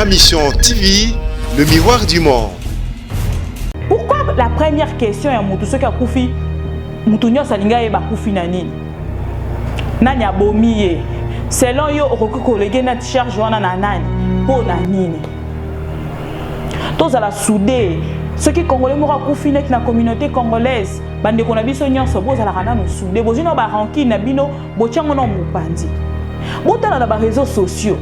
Ma Mission TV, le miroir du monde. Pourquoi la première question est Moutou ce qui a koufi Moutou nyo salinga e ba koufi na nini Nani abomiye selon yo okoki kolege na charge wana na nani po na nini Tozala soudé ceux qui congolais moko koufi net na communauté congolaise bande ko na biso nyonso bozala kana no soudé bozino ba ranki na bino bochango no mupandi botala na ba réseaux sociaux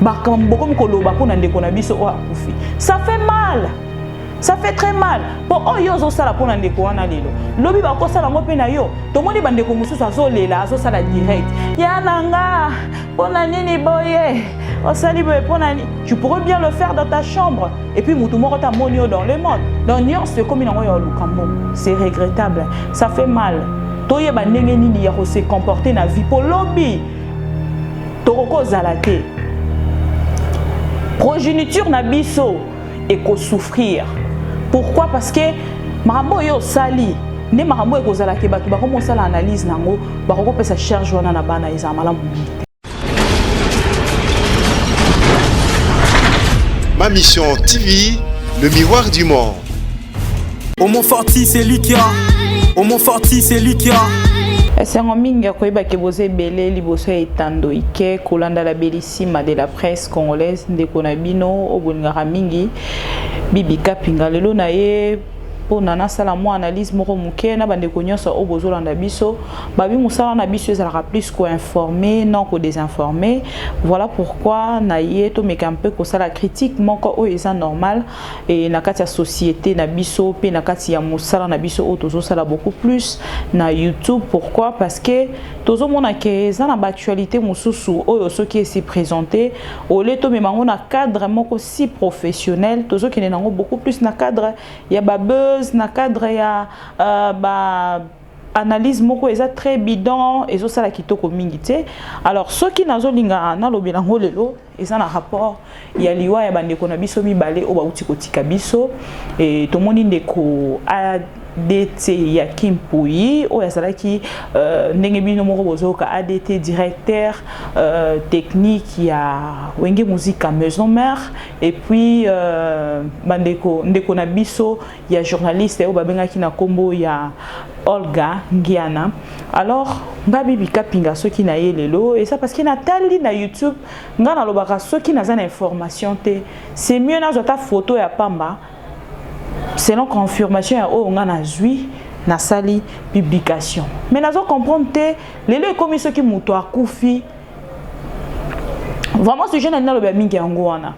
bakambo comme koloba po na ndeko na biso o akufi ça fait mal. Ça fait très mal. Pour oyo zo sala pona ndeko wana lelo. Lobi ba ko sala ngo pe na yo. To moni bandeko mususu azo lela azo sala direct. Ya nanga pona nini boye. O sali boye pona ni. Tu pourrais bien le faire dans ta chambre et puis mutu moko ta monio dans le monde. Donc nyon c'est comme nango yo lukambo. C'est regrettable. Ça fait mal. Toye ba ndenge nini ya ko se comporter na vie pour lobi. Toroko zalate. Progéniture na biso et ko souffrir. Pourquoi? Parce que marambo yo sali ne marambo e kozala ke batu ba komo sala analyse nango ba ko pesa charge wana na bana ezamala mbi. Ma Mission TV, le miroir du monde. Au Mont Forti c'est lui qui a. Au Mont Forti c'est lui qui a. Esengo mingi koyeba ke boze belé liboso etando ike kolanda la bellissima de la presse congolaise ndeko na bino obulingaka mingi Bibi Kapinga lelo na ye pona na sala mo analyse moko muke na bandeko nyonso obozolanda biso babi musala na biso ezalaka plus ko informer non ko désinformer. Voilà pourquoi na ye to meka un peu ko sala critique moko o eza normal et na kati ya société na biso pe na kati ya musala na biso o tozo sala beaucoup plus na YouTube. Pourquoi? Parce que tozo mona ke eza na actualité mususu oyo soki esi présenté au leto memango na cadre moko si professionnel tozo kene nango beaucoup plus na cadre ya ba buzz na cadre ya analyse moko eza très bidon ezo sala kitoko mingi te. Alors soki nazo linga na lobi nango lelo eza na rapport ya liwa ya bandeko na biso mibale o bauti kotika biso et to moni ndeko ADT ya Kimpuyi o yazalaki ndenge bino moko bozoka ADT directeur technique ya Wenge Musique Maison Mère et puis bandeko ndeko na biso ya journaliste o babengaki na kombo ya Olga Ngiana. Alors Bibi Kapinga soki na ye lelo et ça parce qu'il na tali na YouTube ngana lobaka soki na zana information te c'est mieux na zota photo ya pamba selon confirmation ya o nga na zui na sali publication mais nazo comprendre te lelo comme ceux qui muto akufi vraiment ce jeune na loba mingi yango wana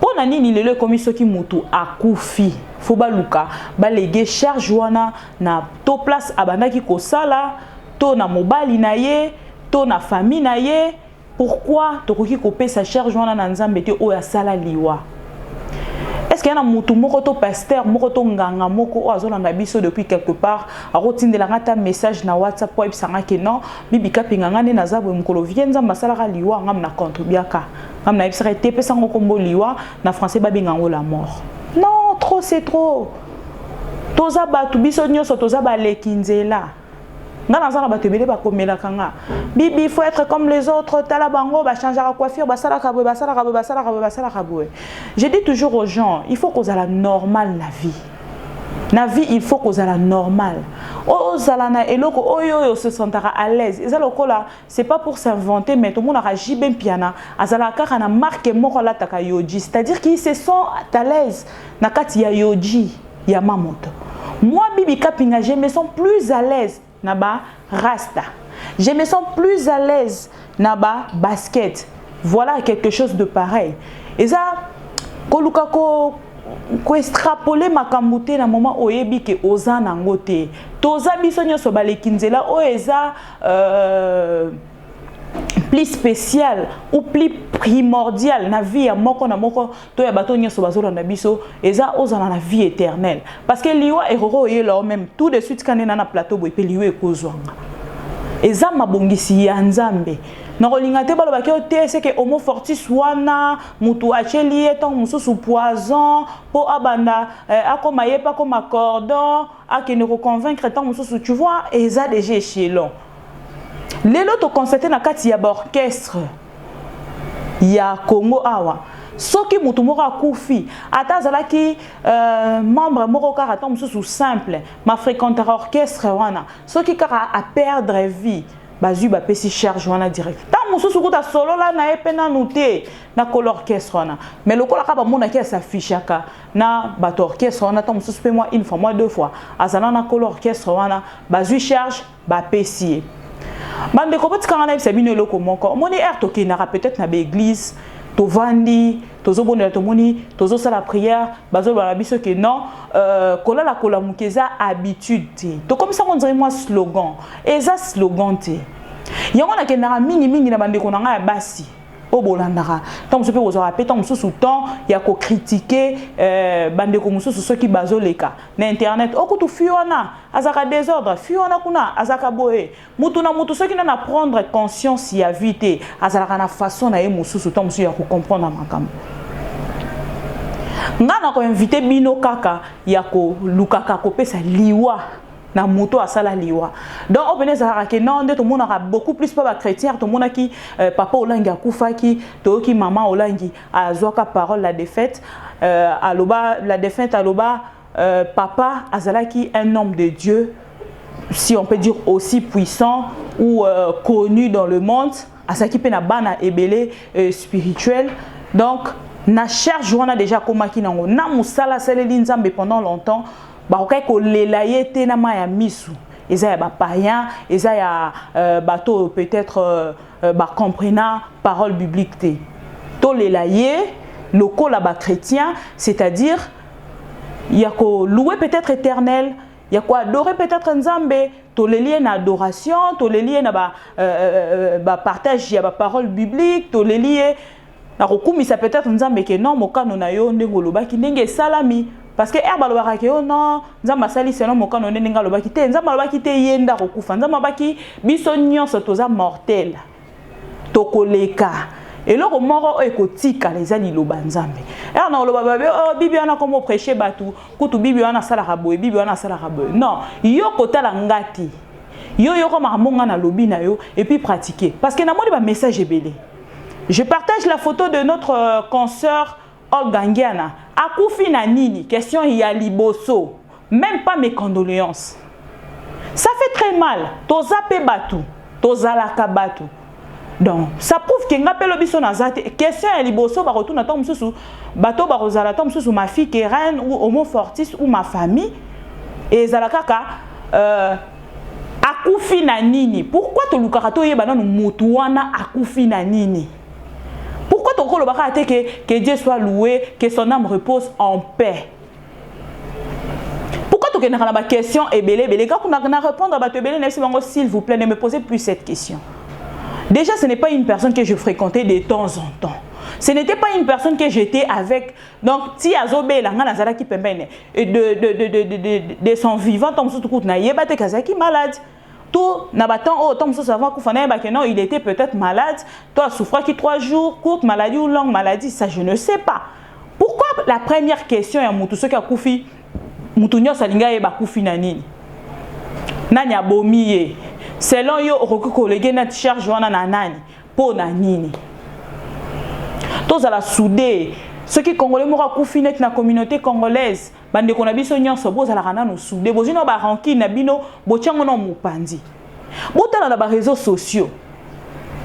pona nini lelo comme ceux qui muto akufi faut baluka balege charge wana na to place abandaki ko sala to na mobali na ye to na famille na ye. Pourquoi tokoki ko pesa charge wana na nzambe te o ya sala liwa? Est-ce qu'il y a un moutou moko to pasteur moko to nganga moko o azolanda biso depuis quelque part a rotindela ngata message na WhatsApp po ebisanga ke non Bibi Kapinga ngane na zabwe mukolo vienza masala ka liwa ngam na contribuaka ngam na ebisaka te pesa ngoko mbo liwa na français babingango la mort. Non, trop c'est trop. Toza batu biso nyonso toza ba lekinzela. Ngana zana batebele ba komela kanga. Bibi faut être comme les autres, tala bango ba changer la coiffure, ba sala kabwe, ba sala kabwe, ba sala kabwe, ba sala kabwe. Je dis toujours aux gens, il faut qu'on a la normale la vie. La vie, il faut qu'on a la normale. Oh zalana eloko oyo se sentara à l'aise. Ezaloko là, c'est pas pour s'inventer mais tout le monde a jibé piana. Azalaka kana marque moko la taka yoji, c'est-à-dire qu'ils se sont à l'aise na kati ya yoji ya mamoto. Moi Bibi Kapinga, je me sens plus à l'aise naba rasta. Je me sens plus à l'aise naba basket. Voilà quelque chose de pareil. Et ça, koluka ko extrapoler makamute na moment oyebi ke oza nangote. Toza biso nyoso balekinzela o eza plus spécial ou plus primordial na vie ya moko na moko to ya bato nyoso bazolanda biso eza ozana na vie éternelle parce que liwa eroro yela même tout de suite quand na plateau boy pe liwe kozwanga eza mabongisi ya nzambe na kolinga te baloba ke te c'est que homo fortis wana mutu acheli etant mususu poison po abanda akoma yepa comme cordon akene ko convaincre tant mususu tu vois eza déjà échelon. Lelo to constater na kati ya orchestre ya Congo awa soki mutu moko akufi ata azalaki membre moko kaka to mosusu simple ma fréquenteur orchestre wana soki kaka a perdre vie bazui bapesi charge wana direct ta mosusu kuta solo la na epe nanu te na kolo orchestre wana mais lokola ka bamonaki asafichaka na bato orchestre wana ta mosusu pe moi une fois moi deux fois azala na kolo orchestre wana bazui charge bapesi ye bande ko botikanga na yebisa bino eloko moko omoni air tokendaka peut-être na baéglise tovandi tozobonela tomoni tozosala prière bazoloba biso ke non kolala kolamuka eza habitude te tokomisa ko ndire moi slogan eza slogan te yango nakendaka mingi na bandeko na ngai ya basi o bolandaka tant mosusu pe kozwaka pe tant mosusu temps ya kocritiquer bandeko mosusu soki bazoleka na internet okutu fi wana azaka désordre fi wana kuna azaka boye mutu na mutu soki na prendre conscience ya vie te azalaka na façon na ye mosusu tant mosusu ya kocomprendre makambo nga na koinvite bino kaka ya kolukaka kopesa liwa na moto asala liwa donc opene zalaka ke non nde tomonaka beaucoup plus pas ba chrétien tomonaki papa olangi akufaki toyoki mama olangi azwaka parole la défaite aloba papa azalaki un homme de Dieu si on peut dire aussi puissant ou connu dans le monde azalaki pe na bana ebele spirituel donc na charge wana déjà komaki nango na musala saleli nzambe pendant longtemps bakokai kolela ye te na maya misu eza ya bapaïen eza ya bato peut-être bakomprena parole biblique te tolela ye lokola ba chrétien c'est-à-dire ya ko louer peut-être éternel ya ko adorer peut-être nzambe toleli na adoration toleli na ba partage ya ba parole biblique toleli na kokumisa peut-être nzambe ke non mokano na yo ndenge olobaki ndenge salami parce que herba lobaka ke non nzamba sali selon mokano ndenge ngalobaki te nzamba lobaki te yenda kokufa nzamba baki biso nyonso toza mortel tokoleka eloko moko ekotika leza liloba nzambe na oloba babe bibi wana komo prêcher batu kutu bibi wana sala raboye bibi wana sala raboye non yo kotala ngati yo ko mamonga na lobi na yo et puis pratiquer parce que na moni ba message ebele. Je partage la photo de notre consoeur Olga Ngiana. Akufi na nini? Question ya liboso. Même pas mes condoléances. Ça fait très mal. Toza pe batu. Toza la kabatu. Donc, ça prouve que nga pe lobiso na zate. Question ya liboso ba retourna tom mususu. Bato ba rozala tom mususu ma fille Keren ou homo fortis ou ma famille. Et zalakaka akufi na nini? Pourquoi to lukaka to yeba na mutu wana akufi na nini? Pourquoi ton rôle que Dieu soit loué, que son âme repose en paix? Pourquoi tu as une question et belé quand on a répondre à belé s'il vous plaît ne me posez plus cette question. Déjà ce n'est pas une personne que je fréquentais de temps en temps. Ce n'était pas une personne que j'étais avec. Donc si azobé la ngana zala ki pembene de son vivant tom surtout na yebate kazaki malade. Tout n'a pas tant oh tom savoir que non il était peut-être malade toi souffrait qui 3 jours courte maladie ou longue maladie ça je ne sais pas pourquoi la première question ya mutu soki akufi mutu nyosa linga ye bakufi na nini nani abomiye selon yo okoki kolege na charge wana na nani po na nini tozala soudé ceux qui congolais moko akufi net na communauté congolaise bande ko na biso nyonso bozala kana no soudé bozino ba ranki na bino bochango no mupandi botala na ba réseaux sociaux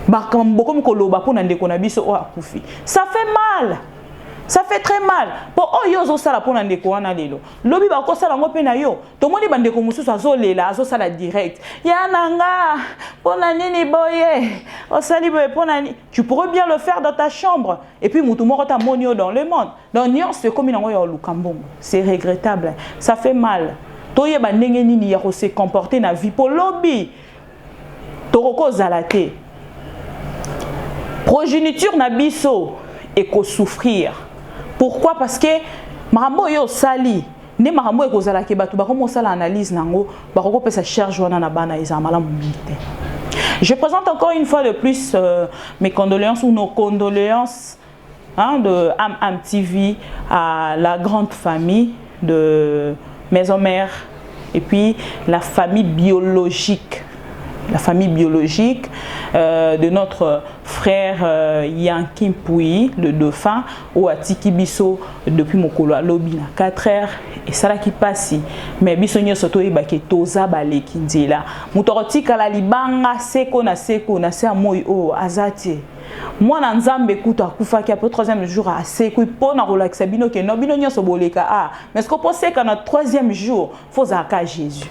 ba kambo comme koloba pona ndeko na biso o akufi ça fait mal. Ça fait très mal. Pour eux, ils ont ça pour n'en wana lelo. Lobi ba ko sala ngo pe na yo. To moni bande ko mususu azolela, azo sala direct. Ya nanga, pona nini boye. O sali boye pona ni. Tu pourrais bien le faire dans ta chambre et puis mutu moko ta monio dans le monde. Donc nion c'est comme nango ya lukambongo. C'est regrettable. Ça fait mal. To ye ba ndenge nini ya ko se comporter na vie pour lobi. To roko zalate. Progéniture na biso et ko souffrir. Pourquoi? Parce que marambo yo sali ne marambo e kozala ke batu ba komo sala analyse nango ba ko pesa charge wana na bana ezamala mumite. Je présente encore une fois de plus mes condoléances ou nos condoléances de Am TV à la grande famille de Maison Mère et puis la famille biologique de notre frère frère Yankim Pouy, le dauphin, ou Atiki Biso depuis Mokolo à Lobi na 4 heures et ça là qui passe. Mais biso nyo soto e bake toza bale kinzela. Mutoroti kala libanga seko na se amoy o azati. Moi na nzambe kuta kufa ki après 3e jour a seko po na relaxa bino ke no bino nyo so boleka ah mais ce que pensez que notre 3e jour faut zaka Jésus.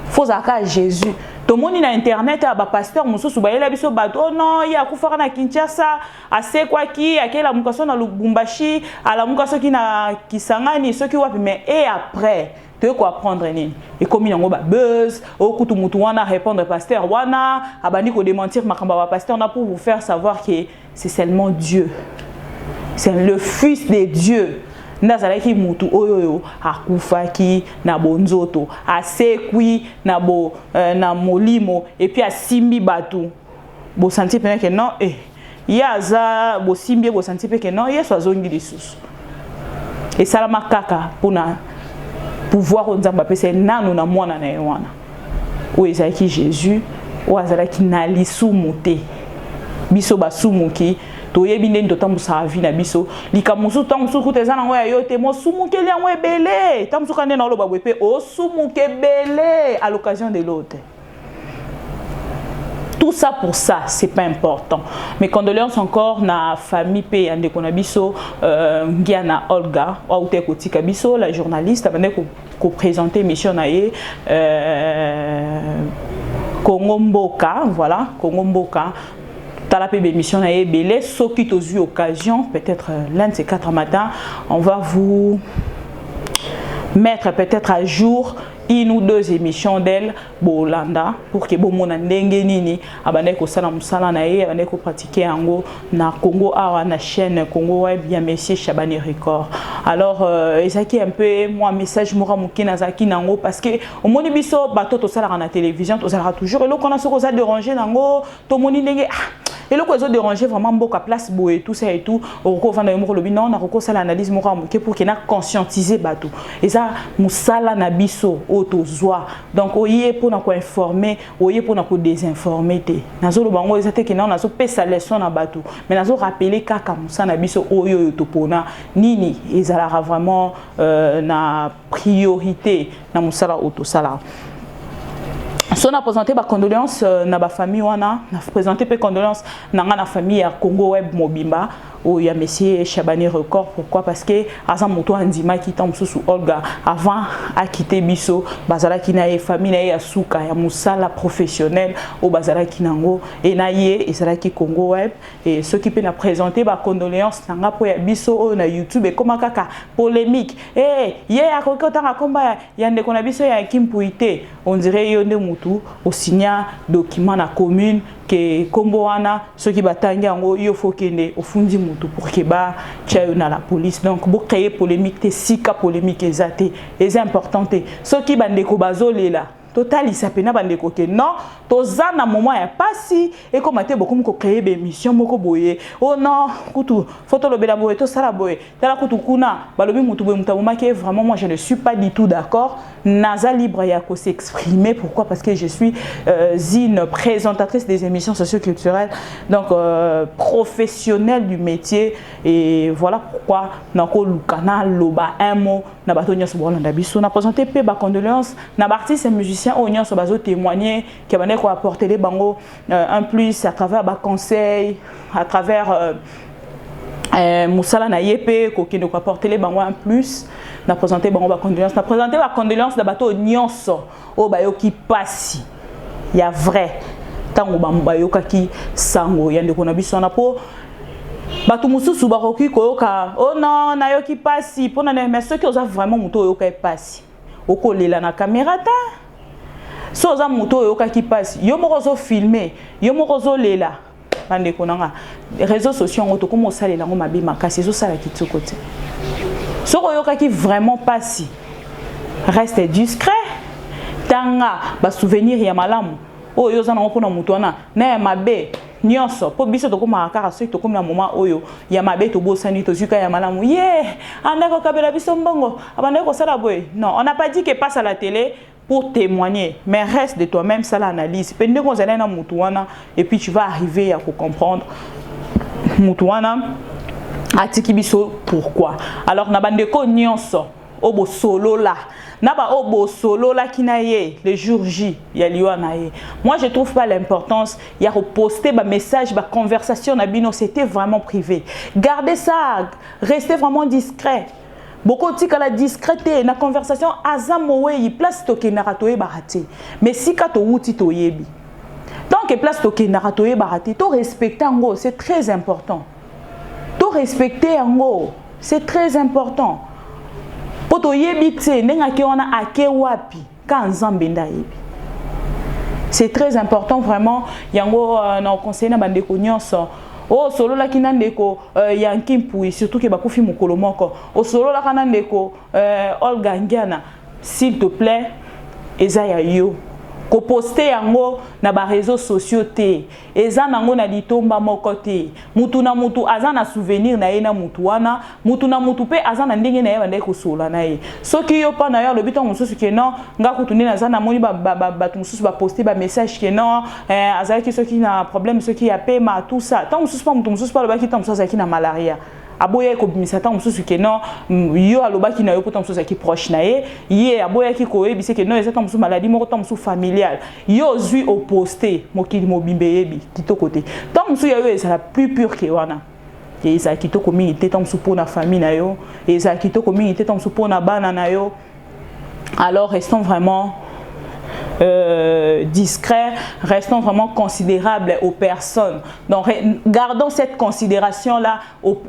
Faut zaka Jésus. Tout le monde na internet a ba pasteur mususu ba yela biso bato oh non ya kufa na Kinshasa ase kwa ki akela mukaso na Lubumbashi ala mukaso ki na Kisangani ceux qui wapi mais et après tu veux quoi apprendre nini et comme il ba buzz au kutu mutu wana répondre pasteur wana abandi ko démentir makamba ba pasteur na pour vous faire savoir que c'est seulement Dieu. C'est le fils de Dieu. Nazalaki mutu oyoyo akufaki na bonzoto asekwi na bo na molimo et puis asimbi batu bo senti pena que non yaza bo simbi bo senti pe que non yeso azongi lisusu et salama kaka pona pouvoir onzamba pese nanu na mwana na wana o ezaki Jésus o azalaki na lisumu te biso basumuki toyebi ndeni totambusa vie na biso likamusu tamusu kuteza nango ya yote mo sumukeli yango ebele tamusu kande na loba bwepe o sumuke belé à l'occasion de l'autre. Tout ça pour ça, c'est pas important. Mes condoléances encore na famille pe ande konabiso Ngiana Olga Oute Kotika biso la journaliste avane ko présenter mission nae Congo Mboka, voilà, Congo Mboka. La émission a été ceux qui ont eu occasion, peut-être l'un de ces 4 matins, on va vous mettre peut-être à jour 1 ou 2 émissions d'elle Bolanda pour que bon mon ndenge nini abane ko sala musala na ye abane ko pratiquer ango na Congo awa na chaîne Congo Web bien Monsieur Chabani Record. Alors ezaki un peu moi message mora mukina zaki nango parce que au moni biso bato to sala na télévision to sala toujours et là qu'on a ce qu'on a dérangé nango to moni ndenge et là qu'on a dérangé vraiment beaucoup à place boé tout ça et tout au roko vanda mo lobi non na roko sala analyse mora muke pour qu'il na conscientiser bato et ça musala na biso autozoa donc oye pour na ko informer oye pour na ko désinformer te nazo lo bango ezate ke na nazo pesa leçon na bato mais nazo rappeler kaka musana biso oyo to pona nini ezala vraiment na priorité na musala autosala. Si on a présenté ma condoléances na ba famille wana na présenté pe condoléances na la famille à Congo Web Mobimba où il y a Monsieur Chabani Record. Pourquoi? Parce que Azam Moto Andima qui tombe sous Olga avant à quitter Bisso bazala qui na famille na ya suka ya musala professionnel au bazala kinango et na ye et ça qui Congo Web et ceux qui peut na présenter ba condoléances na po ya Bisso na YouTube et comment kaka polémique ye a kokota ka komba ya ndeko na Bisso ya Kimpuité on dirait yonde mutu au signa document na commune que komboana ceux qui batangi yango yo fokende au fundi mutu pour que ba tchayo na la police donc bo créer polémique te sika polémique ezate c'est important ceux qui bandeko bazolela total il s'appelle na bandeko ke non toza na moment ya pasi et comme ate beaucoup ko créer be mission moko boye oh non kutu photo lobela boye to sala boye tala kutu kuna balobi mutu boye mutamoma ke vraiment moi je ne suis pas du tout d'accord naza libre ya ko s'exprimer pourquoi parce que je suis une présentatrice des émissions socioculturelles donc professionnelle du métier et voilà pourquoi nako lukana loba un mot na batonya so bolanda biso na présenter pe ba condoléances na artiste et musicien onya so bazo témoigner qui va ko apporter les bango un plus à travers ba conseil à travers musala na yepe ko kino ko apporter les bango un plus na présenter bango ba condoléances na présenter ba condoléances da bato nyonso o ba yo ki pasi ya vrai tango ba yo ki sango yande ko na biso na po bato mususu bakoki koyoka oh non na yo ki pasi pona na mais ceux qui ont vraiment muto yo ka pasi okolela na caméra ta so oza muto yo ka ki pasi yo moko zo filmer yo moko zo lela bande konanga réseaux sociaux ngoto ko mo salela ngo mabima kasi zo sala kitoko te so yo ka ki vraiment pasi reste discret tanga ba souvenir ya malamu o yo za na mpona muto na na mabe nyonso po biso to koma kaka so to koma moment oyo ya mabe to bosani to zuka ya malamu ye andako kabela biso mbongo abandako sala boy non on n'a pas dit que passe à la télé pour témoigner, mais reste de toi-même, ça l'analyse. Et puis tu vas arriver à comprendre Moutouana, Atikibiso, pourquoi. Alors, Nabandeko Nyonso, Obo Solo là. Naba Obo Solo là qui naie le jour J, naie. Moi je trouve pas l'importance. Il y a reposté ma message, ma conversation nabino, c'était vraiment privé. Gardez ça, restez vraiment discret. Beaucoup de la discrété, la conversation azamowe, il place toke naratoe barate. Mais si kato wuti to yebi. Tant que place toke naratoe barate, to respecter en gros, c'est très important. To respecter en gros, c'est très important. Poto yebi tse nenga ke wana ake wapi ka nzambe nda yebi. C'est très important vraiment. Yango na conseil na bandeko nyonso. Oh solo la kinandeko yankimpu surtout ke bakufi mukolo moko. Oh solo la kanandeko Olga Ngiana, s'il te plaît, ezaya yo. Ko poster yango na ba réseaux sociaux te. Eza nango na litomba moko te. Mutu na mutu azana souvenir na ye na mutu wana, mutu na mutu pe azana ndenge na ye bande ko sola na ye. Soki yo pa na yo le biton mususu ke non, nga kutunde na zana moni ba mususu ba poster ba message ke non, azaki soki na problème soki ya paiement tout ça. Tant mususu pa mususu pa le ba ki tant mususu azaki na malaria. Aboya ko bimisa tant mususu ke non, yo alobaki na yo tant mususu azaki proche na ye, ye aboya ki ko yebise ke non eza tant mususu maladie moko tant mususu familiale. Yo zui au poster mokili mobimbe yebi kitoko te. Tant mususu ya yo eza la plus pure ke wana. Et ça kitoko mingi te tant mususu pour na famille na yo, et ça kitoko mingi te tant mususu pour na bana na yo. Alors restons vraiment discrets, restons vraiment considérables aux personnes. Donc gardons cette considération là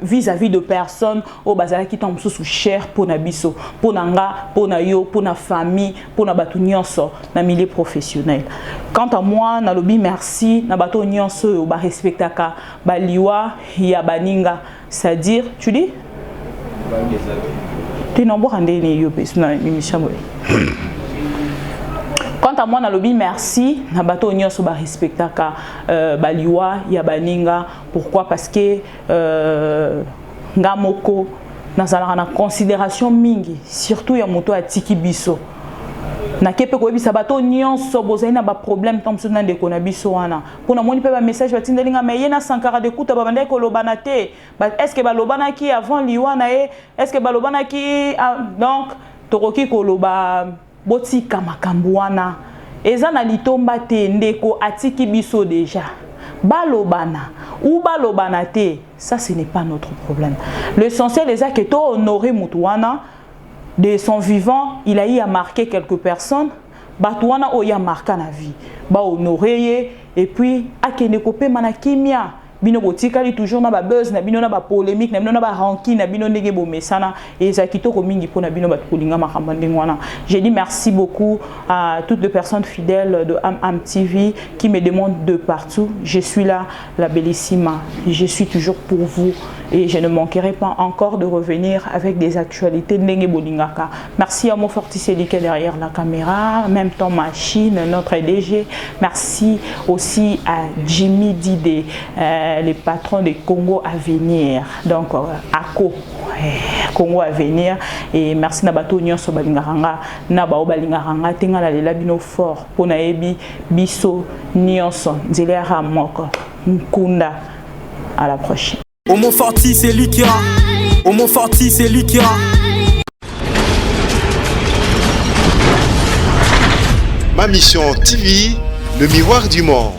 vis-à-vis de personnes au bazala qui tombe sous cher pour nabiso, pour nanga, pour na yo, pour na famille, pour na batu nyonso na milieu professionnel. Quant à moi, na lobi merci na batu nyonso ba respectaka ba liwa ya baninga, c'est-à-dire tu dis tu n'en bois ndeni yo pes na émission. Quant à moi, na lobi merci, na bato nyonso ba respectaka baliwa ya baninga. Pourquoi? Parce que ngamoko nazala na considération mingi, surtout ya moto atiki biso. Na kepe ko ebisa bato nyonso bozali na ba problème tant so na ndeko na biso wana. Pona moni pe ba message batindelinga mais yena sankara de kuta ba bandeko lobana te. Est-ce que ba lobana ki avant liwa na e? Est-ce que ba lobana ki donc toroki ko loba botika makambo wana eza na litomba te ndeko atiki biso déjà balobana ou balobana te, ça ce n'est pas notre problème. L'essentiel est que to honorer mutu wana de son vivant, il a eu à marquer quelques personnes, batu wana o ya marqué na vie ba honorer et puis akene kopé manakimia bino botikali toujours na ba buzz na bino na ba polémique na bino na ba ranking na bino ndenge bo mesana et za kitoko mingi pona bino ba kolinga makamba ndengwana. Je dis merci beaucoup à toutes les personnes fidèles de Am TV qui me demandent de partout. Je suis là, la bellissima. Je suis toujours pour vous et je ne manquerai pas encore de revenir avec des actualités ndenge bolingaka. Merci à mon Forticelli qui est derrière la caméra, en même temps machine, notre DG. Merci aussi à Jimmy Didé, les patrons de Congo à venir, donc ACO Congo à venir. Et merci Nabato Nyonso Balingaranga, Nabao Balingaranga, Tingala Labino fort, Ponaebi, Biso, Nyonso, Zéléra Moko, Nkunda. À la prochaine. Homo Forti, c'est lui qui a. Homo Forti, c'est lui qui a. Ma mission TV, le miroir du monde.